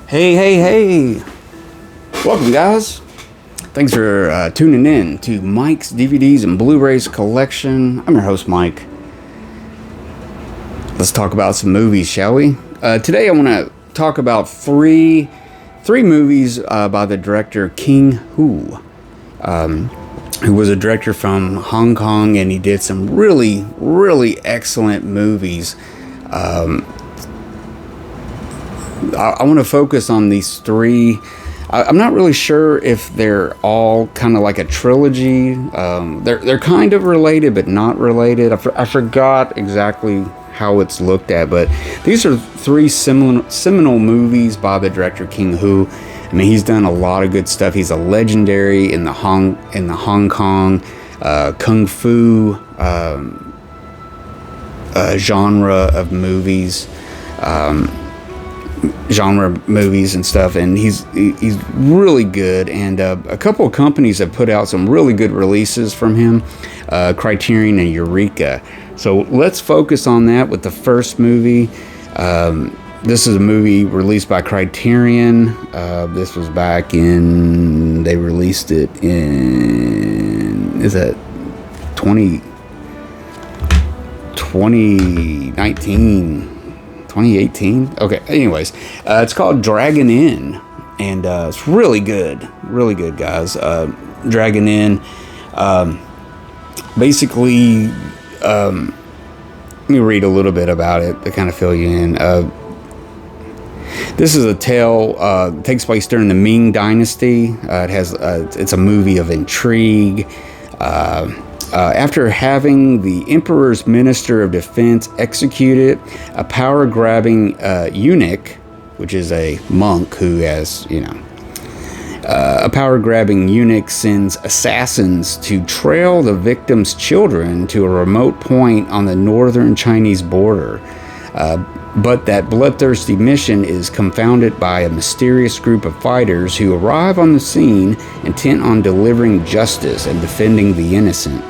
Hey, hey, hey! Welcome, guys. Thanks for tuning in to Mike's DVDs and Blu-rays collection. I'm your host, Mike. Let's talk about some movies, shall we? Today, I want to talk about three movies by the director King Hu, who was a director from Hong Kong, and he did some really, really excellent movies. I want to focus on these three. I'm not really sure if they're all kind of like a trilogy. They're kind of related, but not related. I forgot exactly how it's looked at, but these are three seminal movies by the director King Hu. I mean, he's done a lot of good stuff. He's a legendary in the Hong Kong kung fu genre of movies. Genre movies and stuff, and he's really good, and a couple of companies have put out some really good releases from him, Criterion and Eureka. So let's focus on that with the first movie. This is a movie released by Criterion. This was back in, they released it in, is that 2019? 2018? Okay, anyways, it's called Dragon Inn, and it's really good, guys. Dragon Inn, basically, let me read a little bit about it to kind of fill you in. This is a tale, takes place during the Ming Dynasty. It's a movie of intrigue. After having the emperor's minister of defense executed, a power-grabbing eunuch, which is a monk who has, a power-grabbing eunuch sends assassins to trail the victim's children to a remote point on the northern Chinese border. But that bloodthirsty mission is confounded by a mysterious group of fighters who arrive on the scene intent on delivering justice and defending the innocent.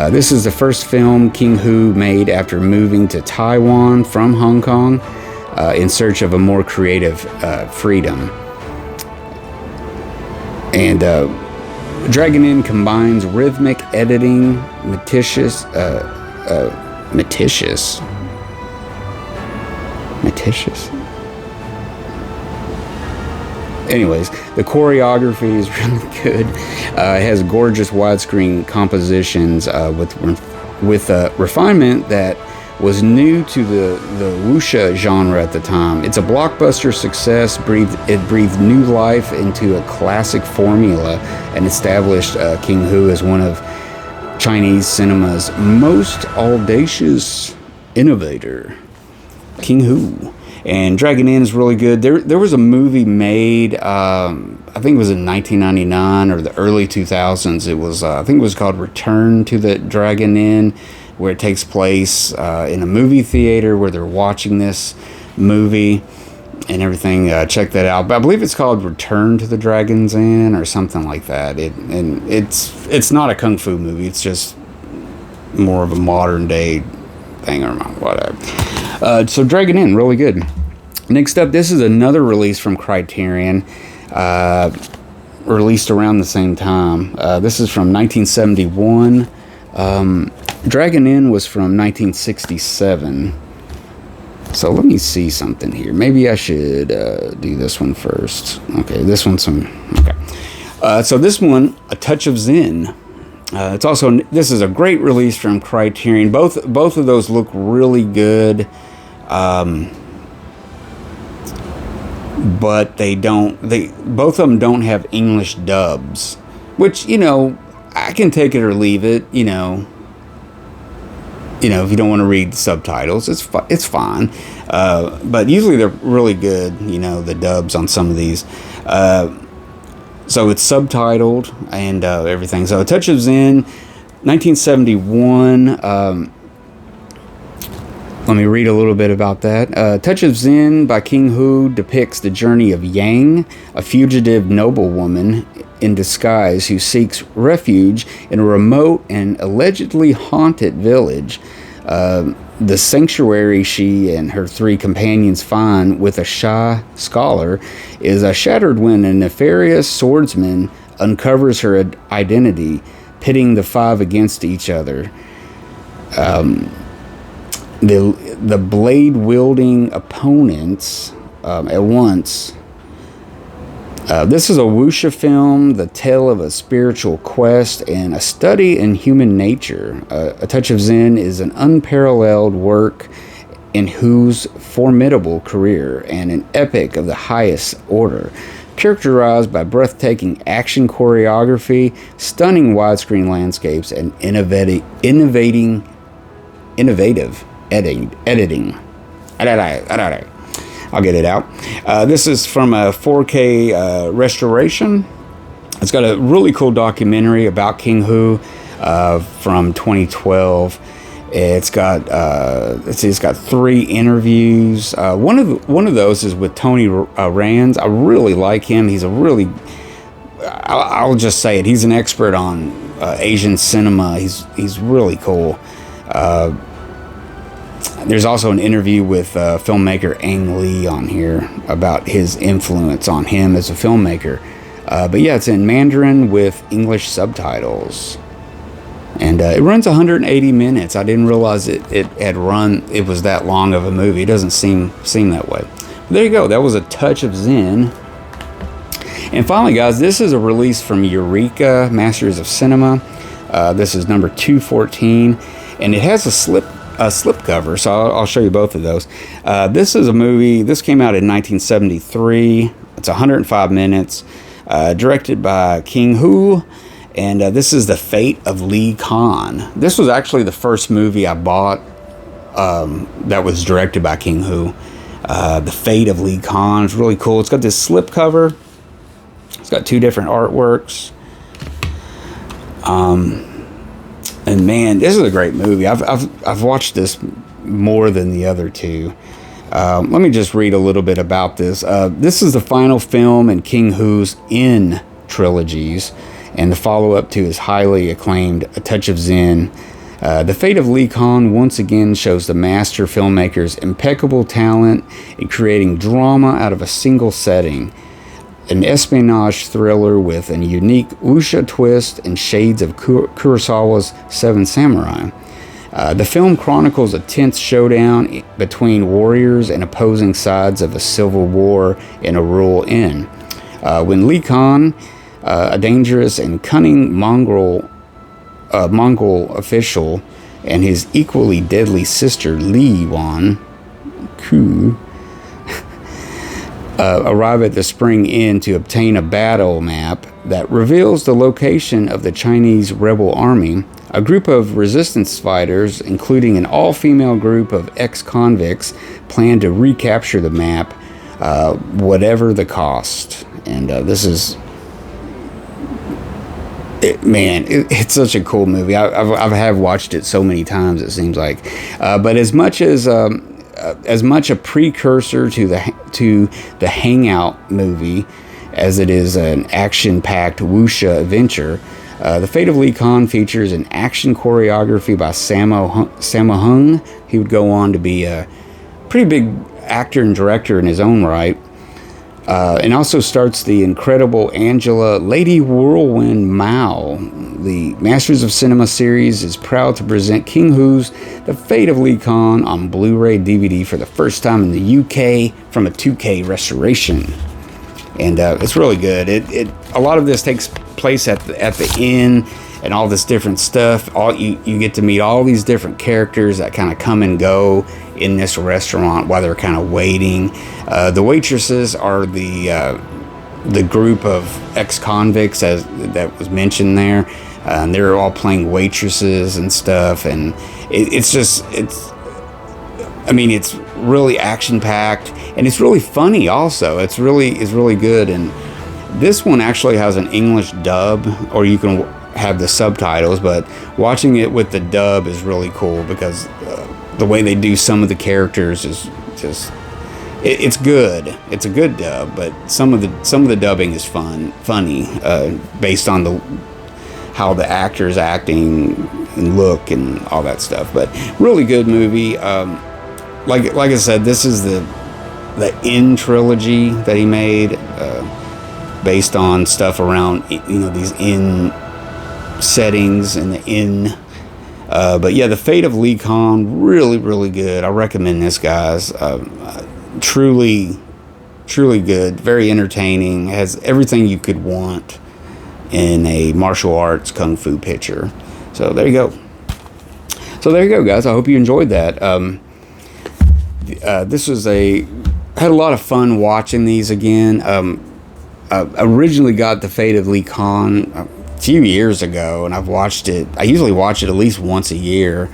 This is the first film King Hu made after moving to Taiwan from Hong Kong in search of a more creative freedom. And Dragon Inn combines rhythmic editing, meticulous. Anyways, the choreography is really good. It has gorgeous widescreen compositions with refinement that was new to the wuxia genre at the time. It's a blockbuster success. It breathed new life into a classic formula and established King Hu as one of Chinese cinema's most audacious innovator. King Hu. And Dragon Inn is really good. There was a movie made, I think it was in 1999 or the early 2000s. It was, I think it was called Return to the Dragon Inn, where it takes place in a movie theater where they're watching this movie and everything. Check that out. But I believe it's called Return to the Dragon's Inn or something like that. And it's not a kung fu movie. It's just more of a modern day thing or whatever. So Dragon Inn, really good. Next up, this is another release from Criterion, released around the same time. This is from 1971. Dragon Inn was from 1967. So let me see something here. Maybe I should do this one first. Okay, this one's okay. So this one, A Touch of Zen. This is a great release from Criterion. Both of those look really good. But both of them don't have English dubs, which, I can take it or leave it, if you don't want to read the subtitles, it's fine. But usually they're really good, the dubs on some of these. So it's subtitled and everything. So A Touch of Zen, 1971. Let me read a little bit about that. Touch of Zen by King Hu depicts the journey of Yang, a fugitive noblewoman in disguise who seeks refuge in a remote and allegedly haunted village. the sanctuary she and her 3 companions find with a shy scholar is shattered when a nefarious swordsman uncovers her identity, pitting the 5 against each other. The blade-wielding opponents at once. This is a wuxia film, the tale of a spiritual quest and a study in human nature. A Touch of Zen is an unparalleled work in Hu's formidable career and an epic of the highest order, characterized by breathtaking action choreography, stunning widescreen landscapes, and innovative editing. I'll get it out. This is from a 4K restoration. It's got a really cool documentary about King Hu from 2012. It's got it's got 3 interviews. One of those is with Tony Rand. I really like him. He's a really, I'll just say it, he's an expert on Asian cinema. He's really cool. There's also an interview with filmmaker Ang Lee on here about his influence on him as a filmmaker. But yeah, it's in Mandarin with English subtitles. And it runs 180 minutes. I didn't realize it was that long of a movie. It doesn't seem that way. But there you go. That was A Touch of Zen. And finally, guys, this is a release from Eureka Masters of Cinema. This is number 214. And it has a slipcover, so I'll show you both of those. This is a movie. This came out in 1973. It's 105 minutes. Directed by King Hu. And this is The Fate of Li Khan. This was actually the first movie I bought that was directed by King Hu. The Fate of Li Khan. It's really cool. It's got this slipcover. It's got 2 different artworks. And man, this is a great movie. I've watched this more than the other 2. Let me just read a little bit about this. This is the final film in King Hu's In trilogies, and the follow-up to his highly acclaimed A Touch of Zen. The Fate of Li Khan once again shows the master filmmaker's impeccable talent in creating drama out of a single setting. An espionage thriller with a unique wuxia twist and shades of Kurosawa's Seven Samurai. The film chronicles a tense showdown between warriors and opposing sides of a civil war in a rural inn. When Li Khan, a dangerous and cunning Mongol official, and his equally deadly sister Li Wan Ku arrive at the Spring Inn to obtain a battle map that reveals the location of the Chinese rebel army. A group of resistance fighters, including an all-female group of ex-convicts, plan to recapture the map, whatever the cost. And this is... it's such a cool movie. I've watched it so many times, it seems like. But as much a precursor to the Hangout movie as it is an action-packed wuxia adventure, The Fate of Li Khan features an action choreography by Sammo Hung. He would go on to be a pretty big actor and director in his own right. And also starts the incredible Angela Lady Whirlwind Mao. The Masters of Cinema series is proud to present King Hu's The Fate of Li Khan on Blu-ray DVD for the first time in the UK from a 2K restoration. And it's really good. A lot of this takes place at the inn and all this different stuff. You get to meet all these different characters that kind of come and go in this restaurant while they're kind of waiting. The waitresses are the group of ex-convicts that was mentioned there. And they're all playing waitresses and stuff, and it's really action-packed, and it's really funny also. It's really good. And this one actually has an English dub, or you can have the subtitles, but watching it with the dub is really cool because the way they do some of the characters is just it's good. It's a good dub, but some of the dubbing is funny based on how the actors acting and look and all that stuff. But really good movie. Like I said, this is the In trilogy that he made, based on stuff around, these In settings and the In. But yeah, The Fate of Lee Khan, really, really good. I recommend this, guys. Truly good, very entertaining, has everything you could want in a martial arts kung fu picture. So there you go. Guys. I hope you enjoyed that. This was had a lot of fun watching these again. I originally got The Fate of Lee Khan a few years ago, and I've watched it. I usually watch it at least once a year.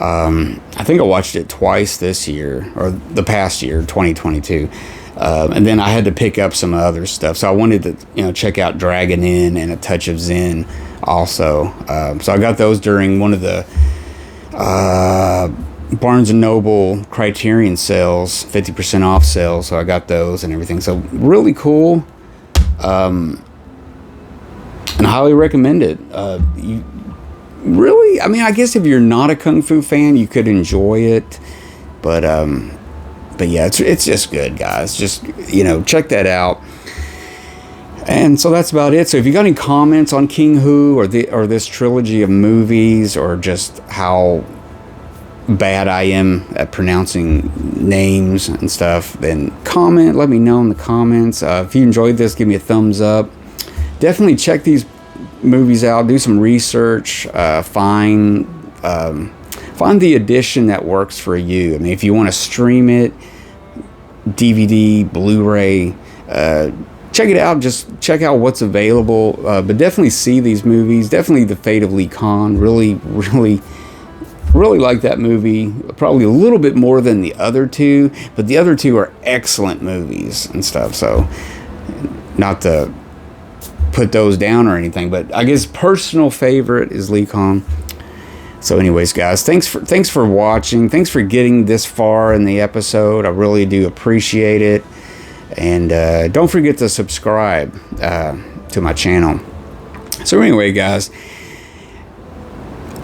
I think I watched it twice this year, or the past year, 2022. And then I had to pick up some other stuff. So I wanted to, check out Dragon Inn and A Touch of Zen also. So I got those during one of the Barnes & Noble Criterion sales, 50% off sales. So I got those and everything. So really cool. And I highly recommend it. Really, I guess if you're not a kung fu fan, you could enjoy it. But yeah, it's just good, guys. Just, check that out. And so that's about it. So if you got any comments on King Hu or this trilogy of movies, or just how bad I am at pronouncing names and stuff, then comment. Let me know in the comments. If you enjoyed this, give me a thumbs up. Definitely check these movies out. Do some research. Find the edition that works for you. If you want to stream it, DVD, Blu-ray, check it out. Just check out what's available. But definitely see these movies. Definitely The Fate of Lee Khan. Really, really, really like that movie. Probably a little bit more than the other two, but the other two are excellent movies and stuff. So, not to put those down or anything, but I guess personal favorite is Lee Khan. So anyways, guys, thanks for watching. Thanks for getting this far in the episode. I really do appreciate it. And don't forget to subscribe to my channel. So anyway, guys,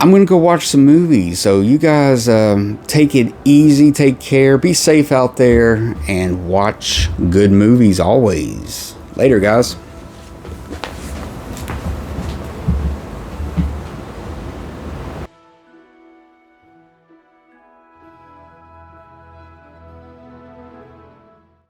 I'm going to go watch some movies. So you guys take it easy, take care, be safe out there, and watch good movies always. Later, guys.